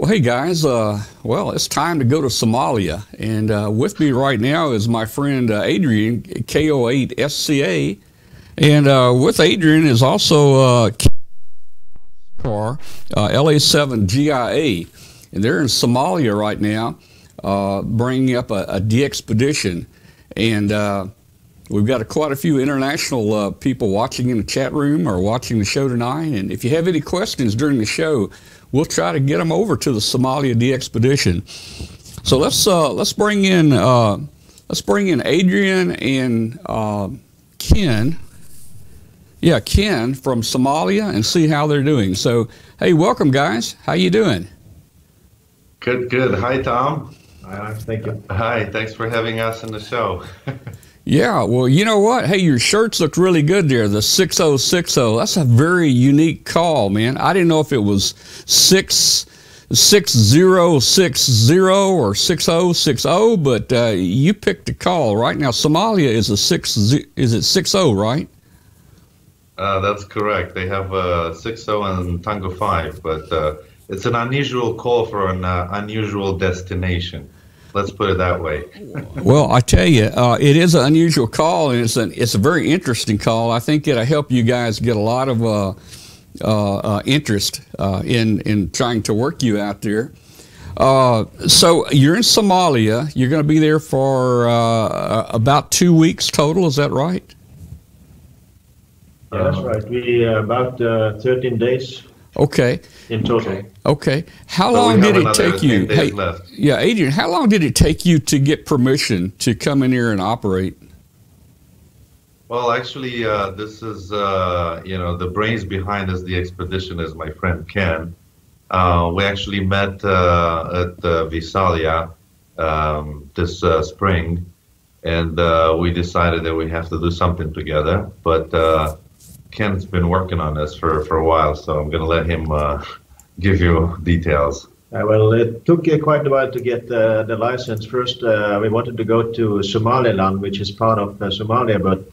Well, hey guys, well, it's time to go to Somalia, and with me right now is my friend Adrian, KO8SCA, and with Adrian is also car, LA7GIA, and they're in Somalia right now, bringing up a Dxpedition, and we've got quite a few international people watching in the chat room or watching the show tonight, and if you have any questions during the show, we'll try to get them over to the Somalia Dxpedition. So let's bring in Adrian and Ken. Yeah, Ken from Somalia, and see how they're doing. So, hey, welcome guys. How you doing? Good, good. Hi, Tom. Hi, thank you. Hi, thanks for having us in the show. Yeah, well, you know what? Hey, your shirts look really good there, the 6060. That's a very unique call, man. I didn't know if it was 6060 or 6060, but you picked the call. Right now, Somalia is a 60, right? That's correct. They have 60 and Tango 5, but it's an unusual call for an unusual destination. Let's put it that way. Well, I tell you, it is an unusual call, and it's a very interesting call. I think it'll help you guys get a lot of interest in trying to work you out there. So you're in Somalia. You're going to be there for about 2 weeks total. Is that right? Yeah, that's right. We about 13 days. Okay. In total. Okay. How long did it take you? Hey, yeah, Adrian, how long did it take you to get permission to come in here and operate? Well, actually, this is, you know, the brains behind this Dxpedition is my friend Ken. We actually met at Visalia this spring, and we decided that we have to do something together. But Ken's been working on this for a while, so I'm going to let him give you details. Well, it took quite a while to get the license. First, we wanted to go to Somaliland, which is part of Somalia, but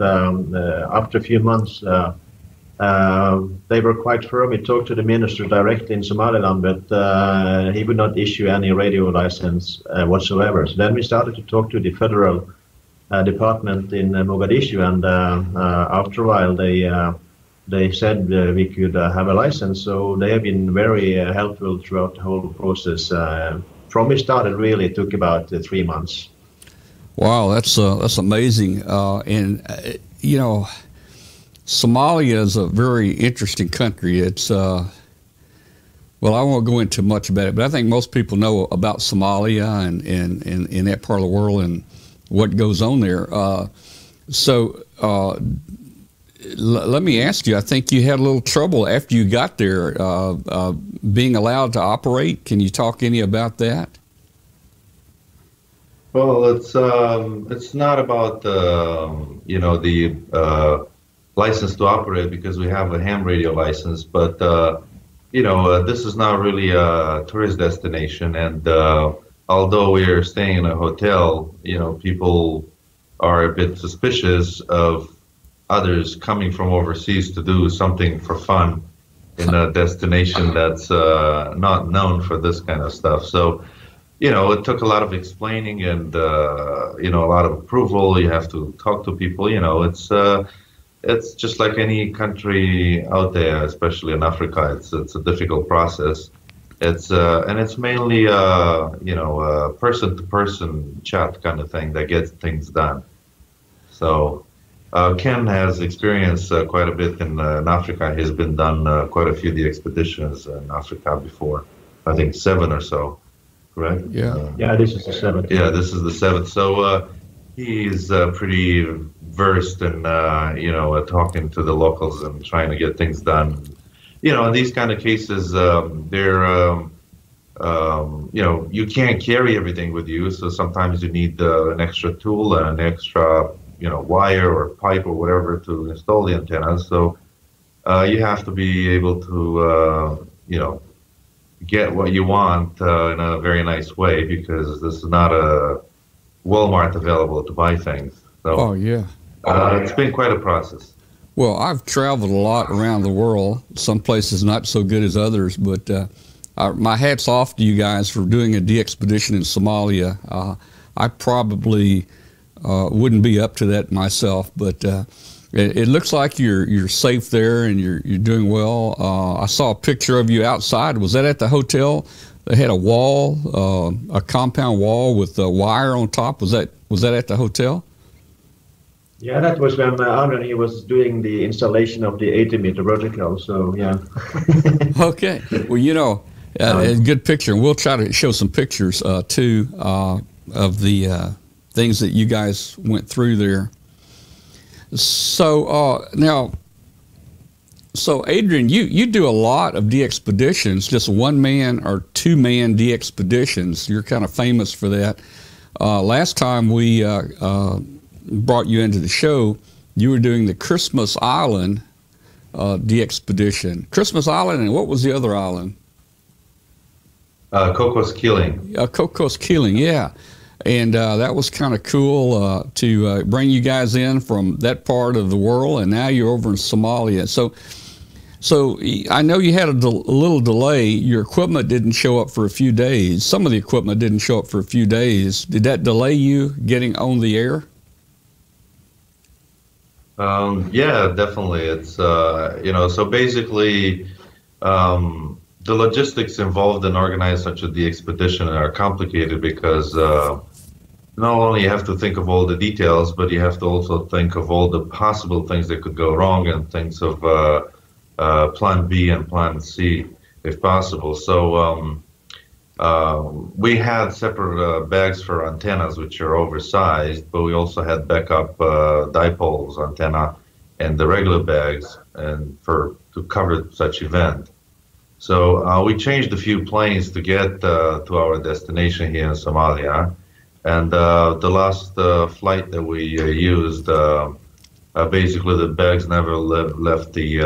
after a few months, they were quite firm. We talked to the minister directly in Somaliland, but he would not issue any radio license whatsoever. So then we started to talk to the federal department in Mogadishu, and after a while, they said we could have a license, so they have been very helpful throughout the whole process. From we started, really, it took about 3 months. Wow, that's amazing. And you know, Somalia is a very interesting country. It's well, I won't go into much about it, but I think most people know about Somalia and in that part of the world and what goes on there. Let me ask you, I think you had a little trouble after you got there being allowed to operate. Can you talk any about that? Well, it's not about you know, the license to operate, because we have a ham radio license, but you know, this is not really a tourist destination, and although we are staying in a hotel, you know, people are a bit suspicious of others coming from overseas to do something for fun in a destination that's not known for this kind of stuff. So, you know, it took a lot of explaining and, you know, a lot of approval. You have to talk to people, you know, it's just like any country out there, especially in Africa. It's a difficult process. And it's mainly, you know, person-to-person chat kind of thing that gets things done. So, Ken has experienced quite a bit in Africa. He's been done quite a few Dxpeditions in Africa before. I think 7 or so, correct? Yeah. Yeah, this is the 7th. Yeah, this is the 7th. So he's pretty versed in, you know, talking to the locals and trying to get things done. You know, in these kind of cases, they're, you know, you can't carry everything with you. So sometimes you need an extra tool and an extra, you know, wire or pipe or whatever to install the antennas. So you have to be able to, you know, get what you want in a very nice way, because this is not a Walmart available to buy things. So, oh, yeah. It's been quite a process. Well, I've traveled a lot around the world. Some places not so good as others, but my hat's off to you guys for doing a Dxpedition in Somalia. I probably wouldn't be up to that myself, but it looks like you're safe there and you're doing well. I saw a picture of you outside. Was that at the hotel? They had a wall, a compound wall with a wire on top. Was that at the hotel? Yeah, that was when Adrian, he was doing the installation of the 80-meter vertical. So yeah. Okay. Well, a good picture. And we'll try to show some pictures too of the things that you guys went through there. So so Adrian, you do a lot of Dxpeditions, just one-man or two-man Dxpeditions. You're kind of famous for that. Last time we brought you into the show, you were doing the Christmas Island Dxpedition. Christmas Island, and what was the other island? Cocos Keeling. Cocos Keeling, yeah. And that was kind of cool to bring you guys in from that part of the world, and now you're over in Somalia. So I know you had a little delay. Your equipment didn't show up for a few days. Some of the equipment didn't show up for a few days. Did that delay you getting on the air? Yeah, definitely. It's, so basically, the logistics involved in organizing such a Dxpedition are complicated because not only you have to think of all the details, but you have to also think of all the possible things that could go wrong and things of plan B and plan C, if possible. So we had separate bags for antennas, which are oversized, but we also had backup dipoles antenna and the regular bags and to cover such event. So we changed a few planes to get to our destination here in Somalia, and the last flight that we used, basically the bags never left the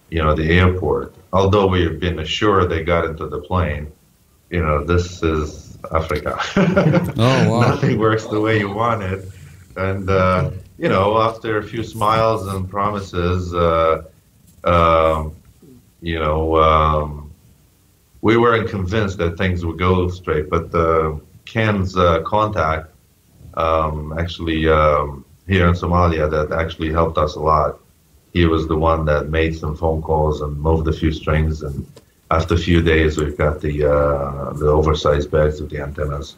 the airport. Although we have been assured they got into the plane. This is Africa. Oh, wow. Nothing works the way you want it, and after a few smiles and promises, we weren't convinced that things would go straight, but Ken's contact actually here in Somalia that actually helped us a lot. He was the one that made some phone calls and moved a few strings, and after a few days we've got the oversized bags with the antennas.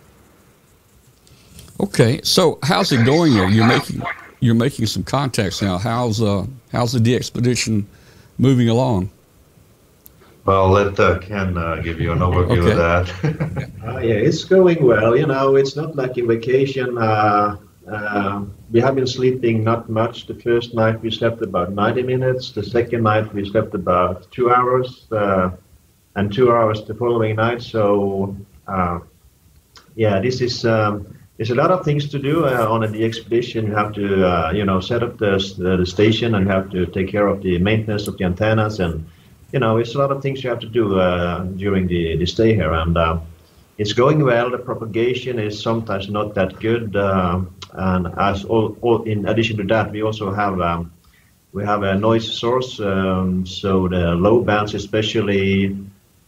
Okay, so how's it going there? You're making some contacts now. How's the Dxpedition moving along? Well, let Ken give you an overview of that. Yeah, it's going well. It's not like a vacation. We have been sleeping not much. The first night we slept about 90 minutes. The second night we slept about 2 hours, and 2 hours the following night. So, this is there's a lot of things to do on a Dxpedition. You have to set up the station, and you have to take care of the maintenance of the antennas, and it's a lot of things you have to do during the stay here, and it's going well. The propagation is sometimes not that good, and as in addition to that, we also have a noise source. So the low bands, especially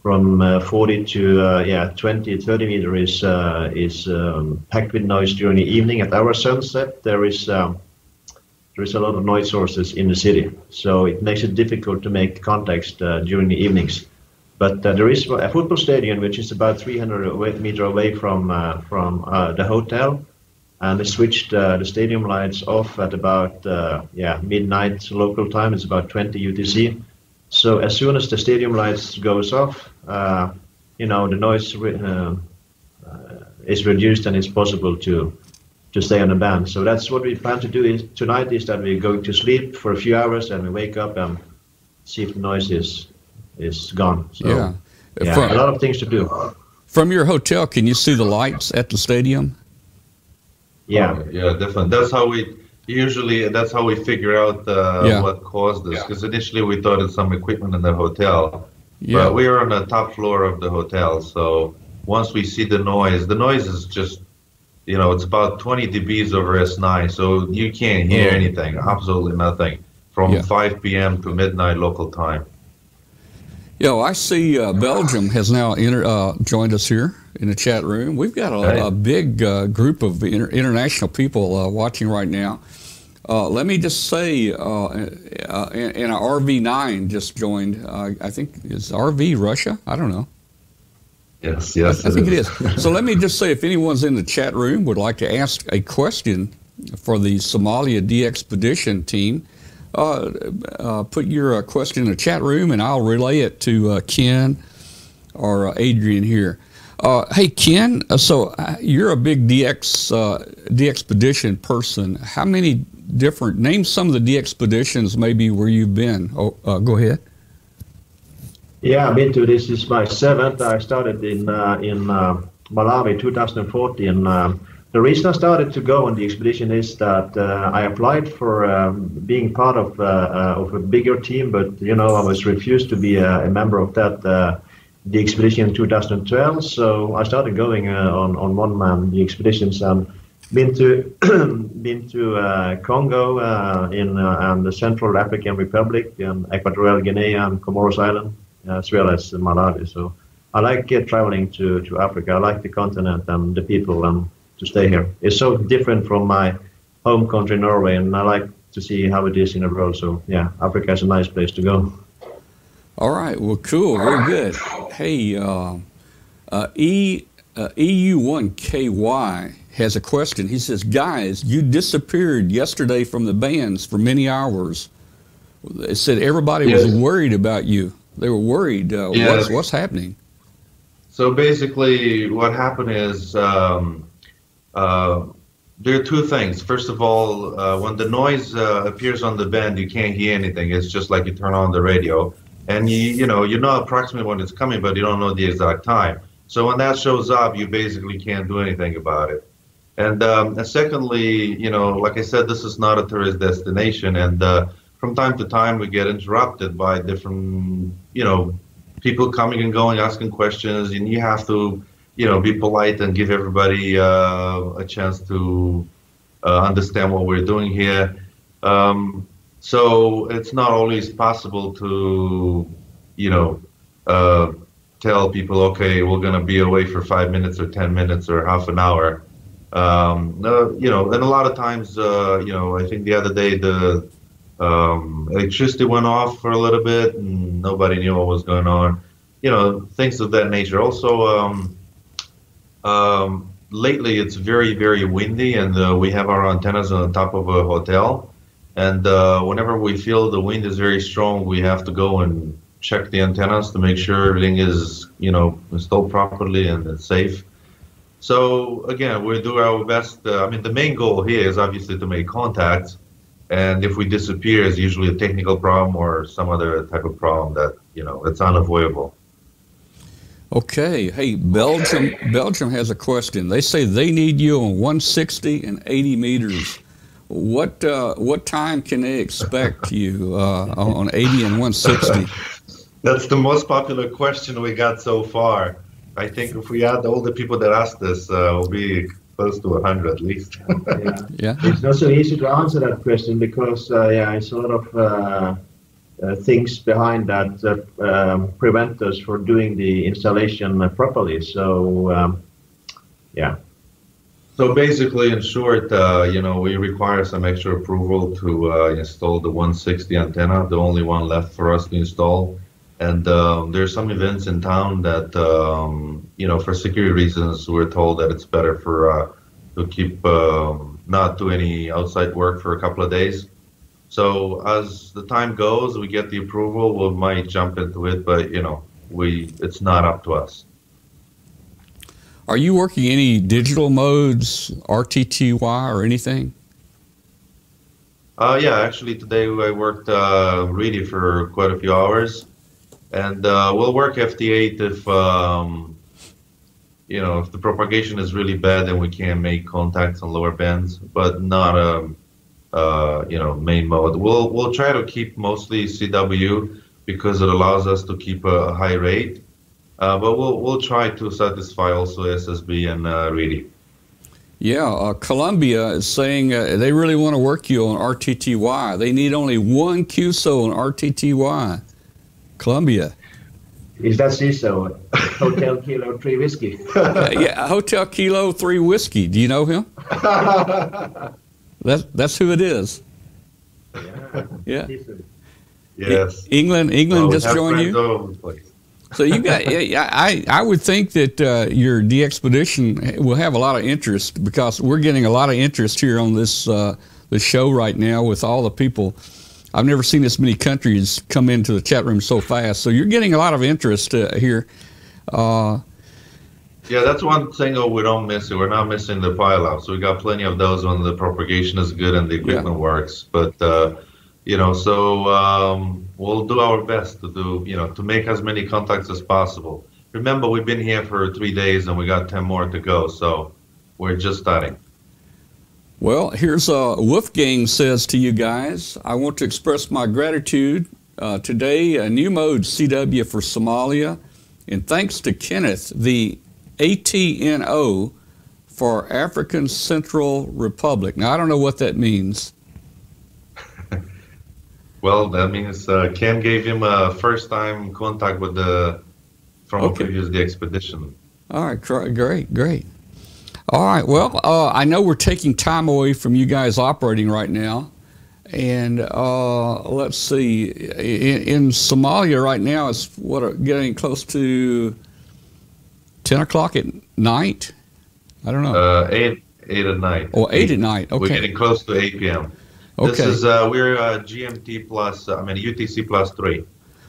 from 40 to 20, 30 meter, is packed with noise during the evening. At our sunset, there is a lot of noise sources in the city, so it makes it difficult to make contacts during the evenings. But there is a football stadium which is about 300 meters away from the hotel, and they switched the stadium lights off at about midnight local time. It's about 20 UTC. So as soon as the stadium lights goes off, the noise is reduced, and it's possible to stay on the band. So that's what we plan to do tonight, is that we're going to sleep for a few hours, and we wake up and see if the noise is gone. So, a lot of things to do. From your hotel, can you see the lights at the stadium? Yeah. Definitely. That's how we figure out what caused this. Because initially we thought it's some equipment in the hotel, but we are on the top floor of the hotel. So once we see the noise is just, it's about 20 dBs over S9, so you can't hear anything, absolutely nothing, from 5 p.m. to midnight local time. I see Belgium has now joined us here in the chat room. We've got a big group of international people watching right now. Let me just say, and RV9 just joined. I think it's RV Russia. I don't know. Yes, I think it is. So let me just say, if anyone's in the chat room would like to ask a question for the Somalia Dxpedition team, put your question in the chat room, and I'll relay it to Ken or Adrian here. Hey, Ken, so you're a big Dxpedition person. How many name some of the Dxpeditions maybe where you've been. Go ahead. Yeah, I've been to, this is my 7th. I started in Malawi 2014. The reason I started to go on the expedition is that I applied for being part of a bigger team, but I was refused to be a member of that the expedition in 2012. So I started going on one-man the expeditions and been to Congo and the Central African Republic and Equatorial Guinea and Comoros Island, as well as Malawi. So I like traveling to Africa. I like the continent and the people and to stay here. It's so different from my home country, Norway, and I like to see how it is in the world. So yeah, Africa is a nice place to go. All right, well, cool, very good. Hey, EU1KY has a question. He says, guys, you disappeared yesterday from the bands for many hours. It said everybody was worried about you. They were worried. What's happening? So basically what happened is there are two things. First of all, when the noise appears on the band, you can't hear anything. It's just like you turn on the radio. And you know approximately when it's coming, but you don't know the exact time. So when that shows up, you basically can't do anything about it. And secondly, like I said, this is not a tourist destination, and from time to time we get interrupted by different, people coming and going, asking questions, and you have to, be polite and give everybody a chance to understand what we're doing here. So it's not always possible to, tell people, okay, we're going to be away for 5 minutes or 10 minutes or half an hour. And a lot of times, I think the other day the electricity went off for a little bit and nobody knew what was going on. Things of that nature. Also, lately it's very, very windy, and we have our antennas on the top of a hotel. And whenever we feel the wind is very strong, we have to go and check the antennas to make sure everything is, installed properly and it's safe. So again, we do our best. The main goal here is obviously to make contacts. And if we disappear, it's usually a technical problem or some other type of problem that, it's unavoidable. Okay. Hey, Belgium has a question. They say they need you on 160 and 80 meters. What time can they expect you on 80 and 160? That's the most popular question we got so far. I think if we add all the people that asked this, we'll be close to 100 at least. Yeah. It's not so easy to answer that question because it's a lot of things behind that prevent us from doing the installation properly. So So basically, in short, we require some extra approval to install the 160 antenna, the only one left for us to install. And there's some events in town that, for security reasons, we're told that it's better to keep not do any outside work for a couple of days. So as the time goes, we get the approval, we might jump into it, but it's not up to us. Are you working any digital modes, RTTY or anything? Yeah, actually today I worked really for quite a few hours, and we'll work FT8 if the propagation is really bad and we can't make contacts on lower bands, but not main mode. We'll try to keep mostly CW because it allows us to keep a high rate. But we'll try to satisfy also SSB and READY. Yeah, Colombia is saying they really want to work you on RTTY. They need only one QSO on RTTY. Colombia. Is that CISO? Hotel Kilo 3 Whiskey. Yeah, Hotel Kilo 3 Whiskey. Do you know him? That's who it is. Yeah. Yes. England just joined you. So you got. I would think that your Dxpedition will have a lot of interest, because we're getting a lot of interest here on this show right now with all the people. I've never seen this many countries come into the chat room so fast. So you're getting a lot of interest here. Yeah, that's one thing we don't miss. We're not missing the pile-ups. We got plenty of those when the propagation is good and the equipment works. But we'll do our best to make as many contacts as possible. Remember, we've been here for 3 days and we got 10 more to go. So we're just starting. Well, here's Wolfgang says to you guys, I want to express my gratitude today, a new mode CW for Somalia, and thanks to Kenneth, the ATNO for African Central Republic. Now, I don't know what that means. Well, that means Ken gave him a first-time contact with a previous Dxpedition. All right, great. All right, well, I know we're taking time away from you guys operating right now, and let's see, in Somalia right now it's getting close to 10 o'clock at night? I don't know. 8 at night. Oh, 8 at night, okay. We're getting close to 8 p.m. Okay. This is, we're GMT plus, UTC plus 3.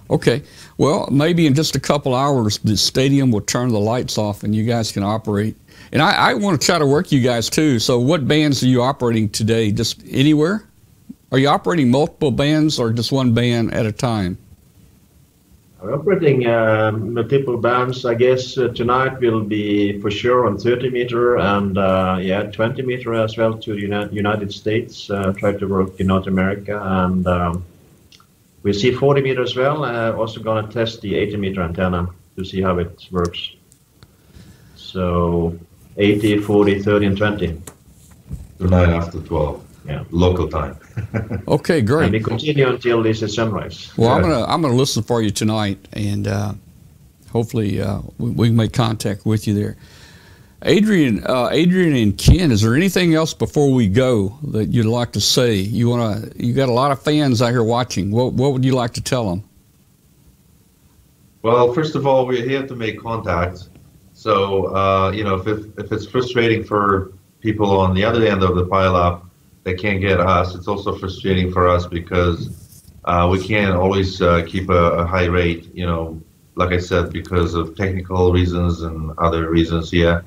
Okay, well, maybe in just a couple hours the stadium will turn the lights off and you guys can operate. And I want to try to work you guys too. So what bands are you operating today? Just anywhere? Are you operating multiple bands or just one band at a time? We're operating multiple bands. I guess tonight will be for sure on 30 meter and 20 meter as well to United States. Try to work in North America, and we see 40 meter as well. Also going to test the 80 meter antenna to see how it works. So 80, 40, 30, and 20. Tonight after 12. Yeah. Local time. Okay, great. And we continue until this is sunrise. Well, I'm gonna listen for you tonight, and hopefully we can make contact with you there. Adrian and Ken, is there anything else before we go that you'd like to say? You got a lot of fans out here watching. What would you like to tell them? Well, first of all, we're here to make contact. So, if it's frustrating for people on the other end of the pile-up that can't get us, it's also frustrating for us because we can't always keep a high rate, like I said, because of technical reasons and other reasons here.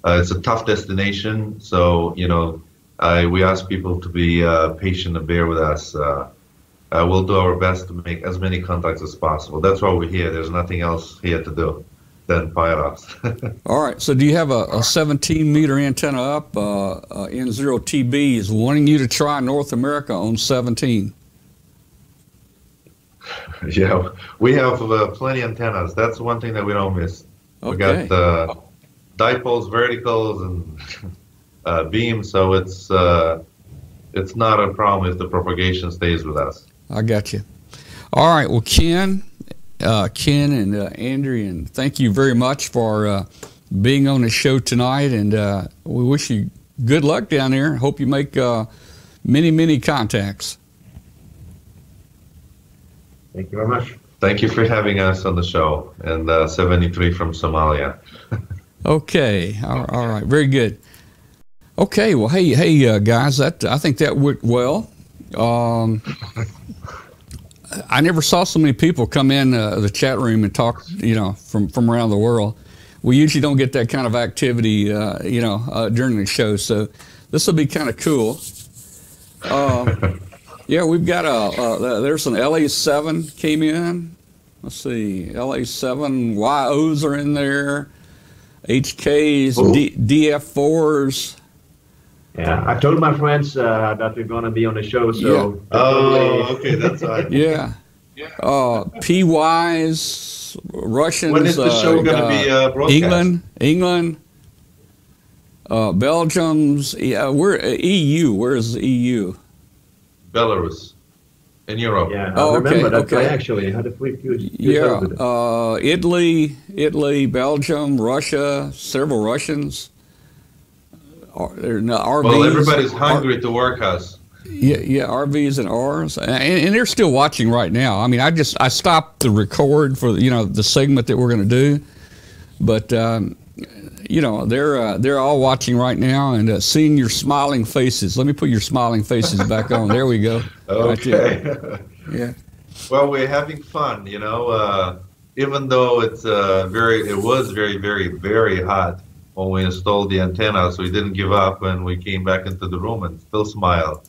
It's a tough destination, so, we ask people to be patient and bear with us. We'll do our best to make as many contacts as possible. That's why we're here. There's nothing else here to do than pile-ups. All right, so do you have a 17-meter antenna up? N0TB is wanting you to try North America on 17. Yeah, we have plenty antennas. That's one thing that we don't miss. Okay. We got dipoles, verticals, and beams, so it's not a problem if the propagation stays with us. I got you. All right, well, Ken and Adrian, thank you very much for being on the show tonight, and we wish you good luck down there. Hope you make many contacts. Thank you very much. Thank you for having us on the show, and 73 from Somalia. Okay, all right, very good. Okay, well, hey, guys, I think that went well. I never saw so many people come in the chat room and talk, from around the world. We usually don't get that kind of activity, during the show. So this will be kind of cool. Yeah, we've got there's an LA7 came in. Let's see, LA7 YOs are in there, HKs, DF4s. Yeah, I told my friends that we're going to be on the show, so... Yeah. Oh, okay, that's right. Yeah. PYs, Russians... When is the show going to be broadcast? England, Belgium's... we're EU. Where is the EU? Belarus. In Europe. Yeah, Oh, I remember that okay. I actually had a few Yeah, Italy, Belgium, Russia, several Russians. RVs. Well, everybody's hungry to work us. Yeah, RVs and Rs, and they're still watching right now. I mean, I stopped the record for the segment that we're going to do, but they're all watching right now and seeing your smiling faces. Let me put your smiling faces back on. There we go. Okay. Right. Yeah. Well, we're having fun, even though it was very, very, very hot when we installed the antenna, so we didn't give up, and we came back into the room and still smiled.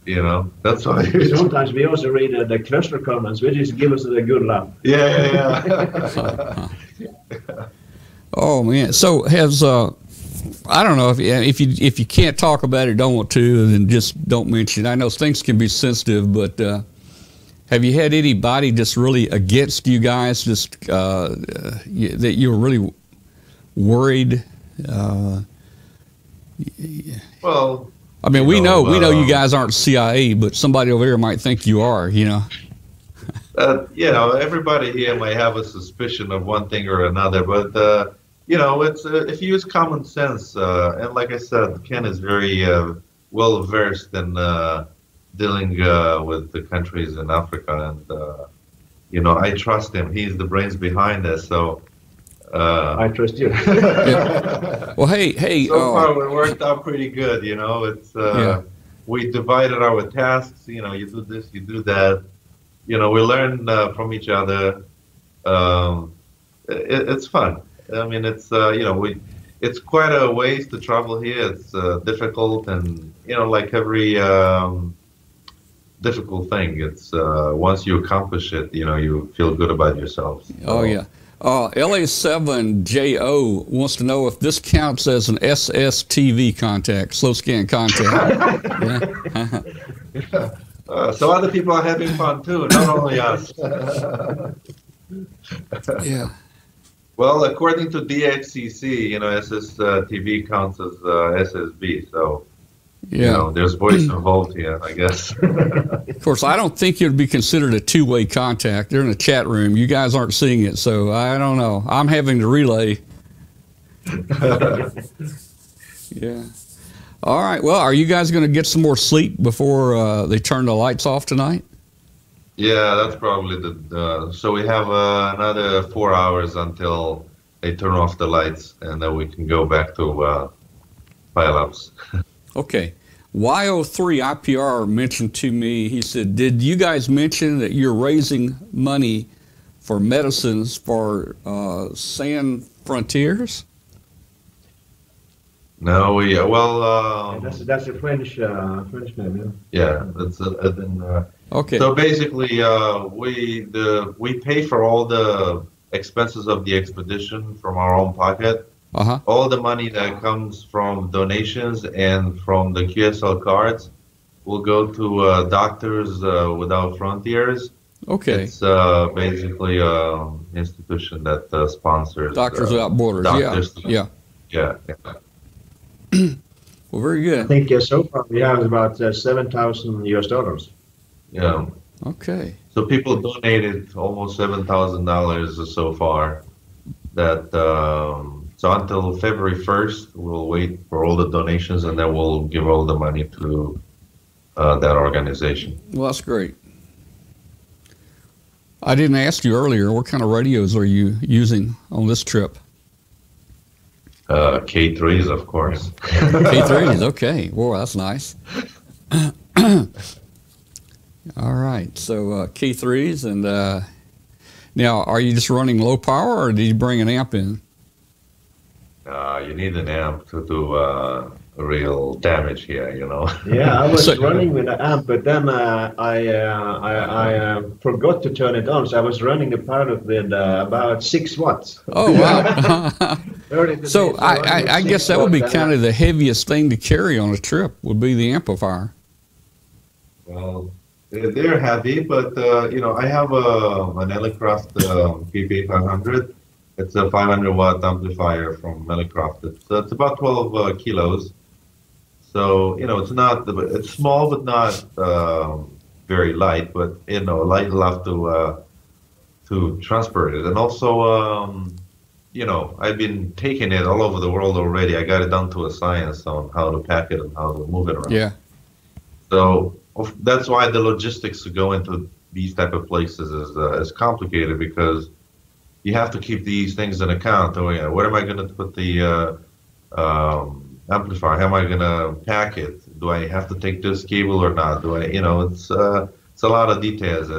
That's why. Sometimes we also read the cluster comments, which just give us a good laugh. Yeah. Oh man! So has I don't know if you can't talk about it, don't want to, then just don't mention it. I know things can be sensitive, but have you had anybody just really against you guys, just that you're really worried? Well, I mean, we know you guys aren't CIA, but somebody over here might think you are. Everybody here might have a suspicion of one thing or another, but it's if you use common sense, and like I said, Ken is very well versed in dealing with the countries in Africa, and I trust him. He's the brains behind this, so. I trust you. Yeah. Well, hey. So far, it worked out pretty good. It's we divided our tasks. You do this, you do that. We learn from each other. It's fun. I mean, it's it's quite a ways to travel here. It's difficult, and like every difficult thing, it's once you accomplish it, you feel good about yourself. So. Oh yeah. LA7JO wants to know if this counts as an SSTV contact, slow scan contact. So other people are having fun too, not only us. Yeah. Well, according to DHCC, SSTV counts as SSB. So, there's voice involved here, I guess. Of course, I don't think it would be considered a two-way contact. They're in a chat room. You guys aren't seeing it, so I don't know. I'm having to relay. Yeah. All right. Well, are you guys going to get some more sleep before they turn the lights off tonight? Yeah, that's probably so we have another 4 hours until they turn off the lights, and then we can go back to pile-ups. Okay. YO3 IPR mentioned to me, he said, did you guys mention that you're raising money for medicines for Sans Frontiers? No, that's a French name, yeah. That's okay. So basically, we pay for all the expenses of the expedition from our own pocket. Uh-huh. All the money that comes from donations and from the QSL cards will go to Doctors Without Frontiers. Okay. It's basically an institution that sponsors Doctors Without Borders. Doctors. Yeah. Well, very good. I think so far we have about $7,000. Yeah. Okay. So people donated almost $7,000 so far. That so until February 1st, we'll wait for all the donations, and then we'll give all the money to that organization. Well, that's great. I didn't ask you earlier, what kind of radios are you using on this trip? K3s, of course. K3s, okay. Well, that's nice. All right, so K3s, and now, are you just running low power, or did you bring an amp in? You need an amp to do real damage here, Yeah, I was running with an amp, but then I forgot to turn it on, so I was running the pilot with about 6 watts. Oh, wow. So I guess that would be kind of the heaviest thing to carry on a trip, would be the amplifier. Well, they're heavy, but, I have an Elecraft PP500. It's a 500-watt amplifier from Elecraft. It's about 12 kilos. So, it's small, but not very light, but light enough to transport it. And also, I've been taking it all over the world already. I got it down to a science on how to pack it and how to move it around. Yeah. So that's why the logistics to go into these type of places is complicated, because you have to keep these things in account. Oh yeah, where am I going to put the amplifier? How am I going to pack it? Do I have to take this cable or not? Do I? It's a lot of details.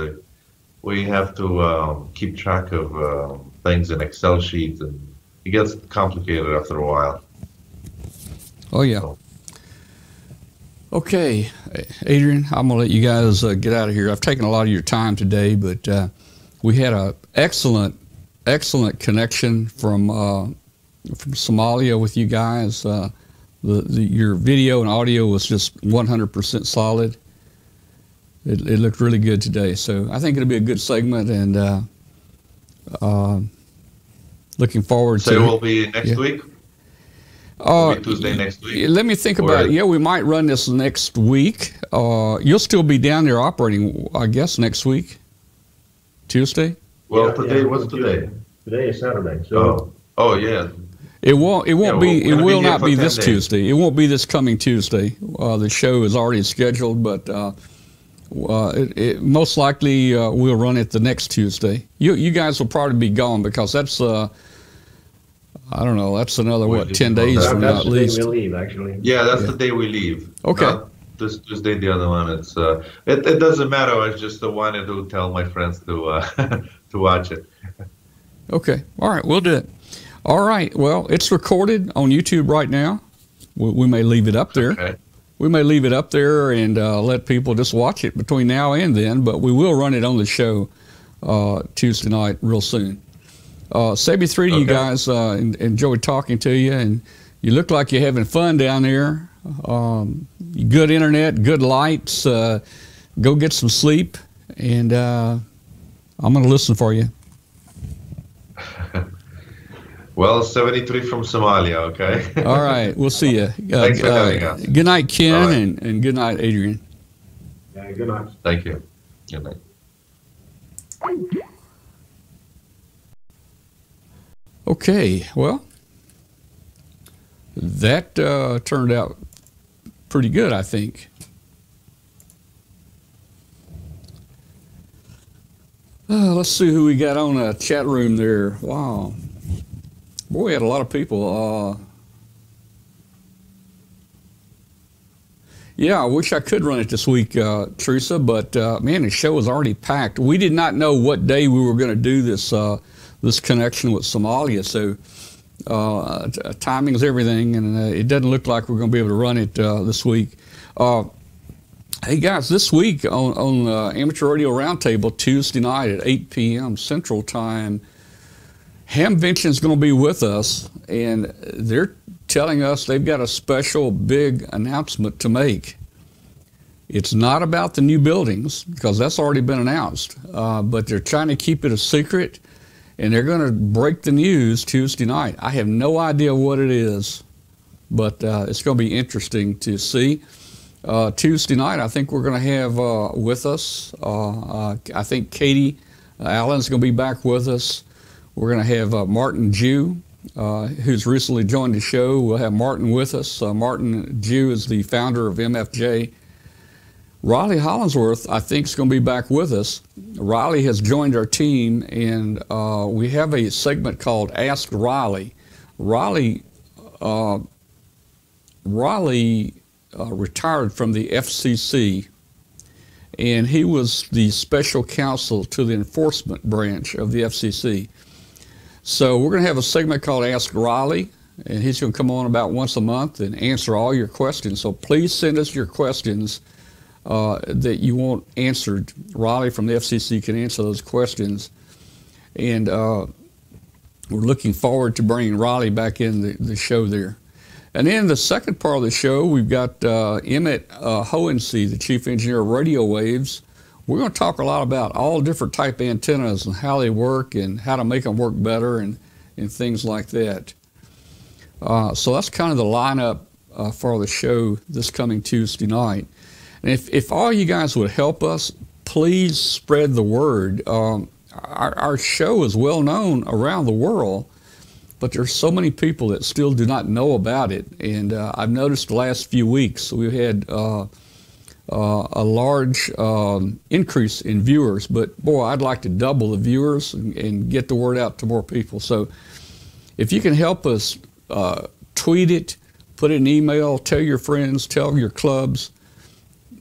We have to keep track of things in Excel sheets, and it gets complicated after a while. Oh yeah. So. Okay, Adrian, I'm gonna let you guys get out of here. I've taken a lot of your time today, but we had an excellent connection from Somalia with you guys. Your video and audio was just 100% solid. It looked really good today, so I think it'll be a good segment, and looking forward to it. So it will be next week? It'll be Tuesday next week? Let me think about it. Yeah, we might run this next week. You'll still be down there operating, I guess, next week? Tuesday? Well, what's today? Today is Saturday. So. Oh yeah. It won't be. It will not be this 10 days. Tuesday. It won't be this coming Tuesday. The show is already scheduled, but it most likely we'll run it the next Tuesday. You guys will probably be gone, because that's I don't know. That's another 10 days from now at least. That's the day we leave, actually. Yeah, that's the day we leave. Okay. Not this Tuesday, the other one. It's it doesn't matter. I just wanted to tell my friends to to watch it. Okay. All right. We'll do it. All right. Well, it's recorded on YouTube right now. We may leave it up there. Okay. We may leave it up there and let people just watch it between now and then, but we will run it on the show Tuesday night real soon. Sebi 3 to you guys. Enjoyed talking to you, and you look like you're having fun down there. Good internet, good lights. Go get some sleep, and I'm going to listen for you. Well, 73 from Somalia, okay? All right, we'll see you. Thanks for having us. Good night, Ken, Right. and good night, Adrian. Yeah, good night. Thank you. Good night. Okay, well, that turned out pretty good, I think. Let's see who we got on the chat room there. Wow. Boy, we had a lot of people. Yeah, I wish I could run it this week, Teresa, but man, the show was already packed. We did not know what day we were going to do this this connection with Somalia, so timing is everything, and it doesn't look like we're going to be able to run it this week. Hey guys, this week on Amateur Radio Roundtable, Tuesday night at 8 p.m. Central Time, Hamvention is going to be with us, and they're telling us they've got a special big announcement to make. It's not about the new buildings, because that's already been announced, but they're trying to keep it a secret, and they're going to break the news Tuesday night. I have no idea what it is, but it's going to be interesting to see. Tuesday night, I think we're going to have with us, I think Katie Allen's going to be back with us. We're going to have Martin Jew, who's recently joined the show. We'll have Martin with us. Martin Jew is the founder of MFJ. Riley Hollingsworth, I think, is going to be back with us. Riley has joined our team, and we have a segment called Ask Riley. Riley retired from the FCC, and he was the special counsel to the enforcement branch of the FCC. So we're going to have a segment called Ask Riley, and he's going to come on about once a month and answer all your questions. So please send us your questions that you want answered. Riley from the FCC can answer those questions. And we're looking forward to bringing Riley back in the show there. And then the second part of the show, we've got Emmett Hohensee, the chief engineer of Radio Waves. We're going to talk a lot about all different type antennas and how they work and how to make them work better and things like that. So that's kind of the lineup for the show this coming Tuesday night. And if all you guys would help us, please spread the word. Our show is well known around the world, but there's so many people that still do not know about it. And I've noticed the last few weeks we've had a large increase in viewers. But boy, I'd like to double the viewers and get the word out to more people. So if you can help us, tweet it, put it in email, tell your friends, tell your clubs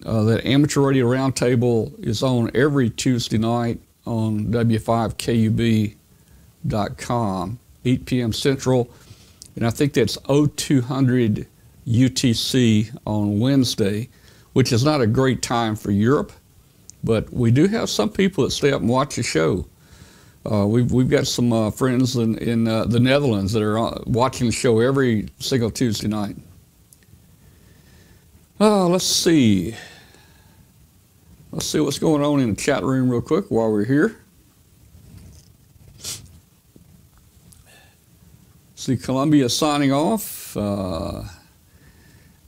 that Amateur Radio Roundtable is on every Tuesday night on W5KUB.com, 8 p.m. Central, and I think that's 0200 UTC on Wednesday, which is not a great time for Europe, but we do have some people that stay up and watch the show. We've got some friends in the Netherlands that are watching the show every single Tuesday night. Let's see. Let's see what's going on in the chat room real quick while we're here. See Columbia signing off.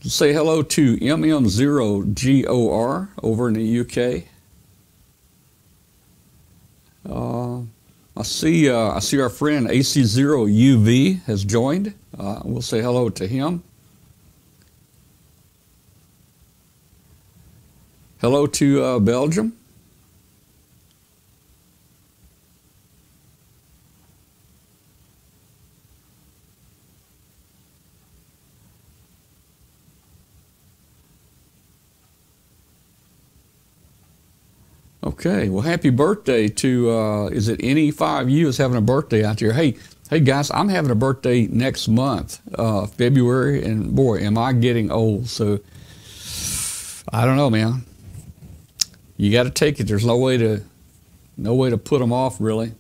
Say hello to MM0GOR over in the UK. I see our friend AC0UV has joined. We'll say hello to him. Hello to Belgium. Okay, well, happy birthday to, is it NE5U is having a birthday out there. Hey guys, I'm having a birthday next month, February, and boy, am I getting old. So, I don't know, man. You got to take it. There's no way to put them off, really.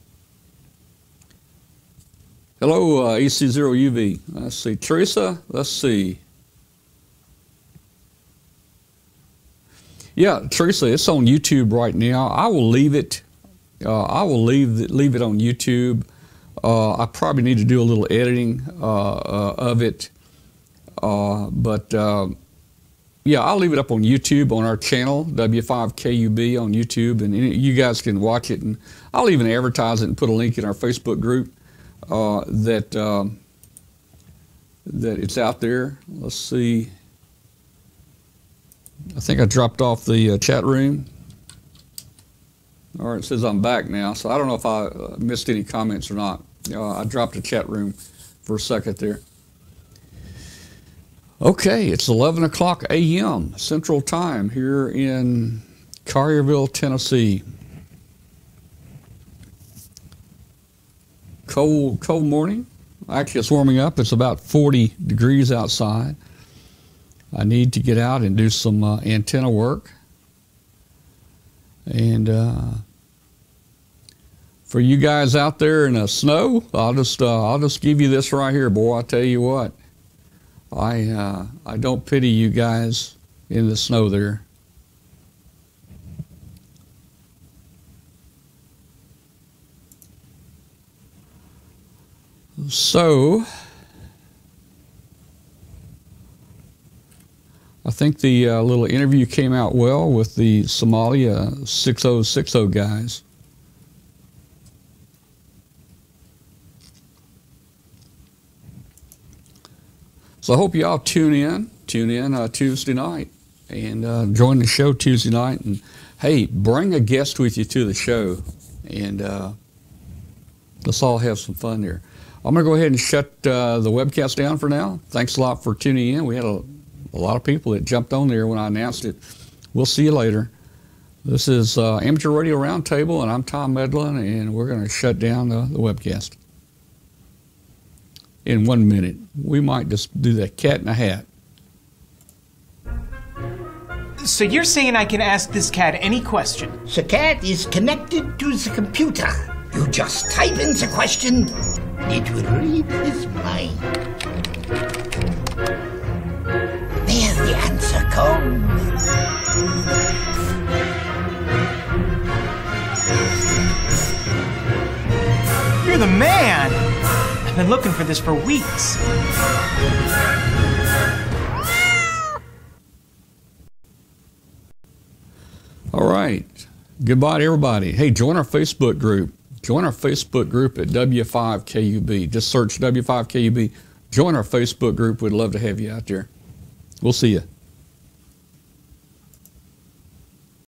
Hello, AC0UV. Let's see, Teresa. Let's see. Yeah, Teresa, it's on YouTube right now. I will leave it. I will leave it on YouTube. I probably need to do a little editing of it, but. Yeah, I'll leave it up on YouTube on our channel, W5KUB on YouTube, and you guys can watch it. And I'll even advertise it and put a link in our Facebook group that it's out there. Let's see. I think I dropped off the chat room. All right, it says I'm back now, so I don't know if I missed any comments or not. I dropped the chat room for a second there. Okay, it's 11 o'clock a.m. Central Time here in Collierville, Tennessee. Cold morning. Actually, it's warming up. It's about 40 degrees outside. I need to get out and do some antenna work. And for you guys out there in the snow, I'll just give you this right here, boy. I tell you what. I don't pity you guys in the snow there. So, I think the little interview came out well with the Somalia 6060 guys. So I hope y'all tune in Tuesday night and join the show Tuesday night. And hey, bring a guest with you to the show, and let's all have some fun there. I'm going to go ahead and shut the webcast down for now. Thanks a lot for tuning in. We had a lot of people that jumped on there when I announced it. We'll see you later. This is Amateur Radio Roundtable, and I'm Tom Medlin, and we're going to shut down the webcast in 1 minute. We might just do that cat in a hat. So you're saying I can ask this cat any question? The cat is connected to the computer. You just type in the question, it will read his mind. There the answer comes. You're the man! I've been looking for this for weeks. right. Goodbye to everybody. Hey, join our Facebook group. Join our Facebook group at W5KUB. Just search W5KUB. Join our Facebook group. We'd love to have you out there. We'll see you.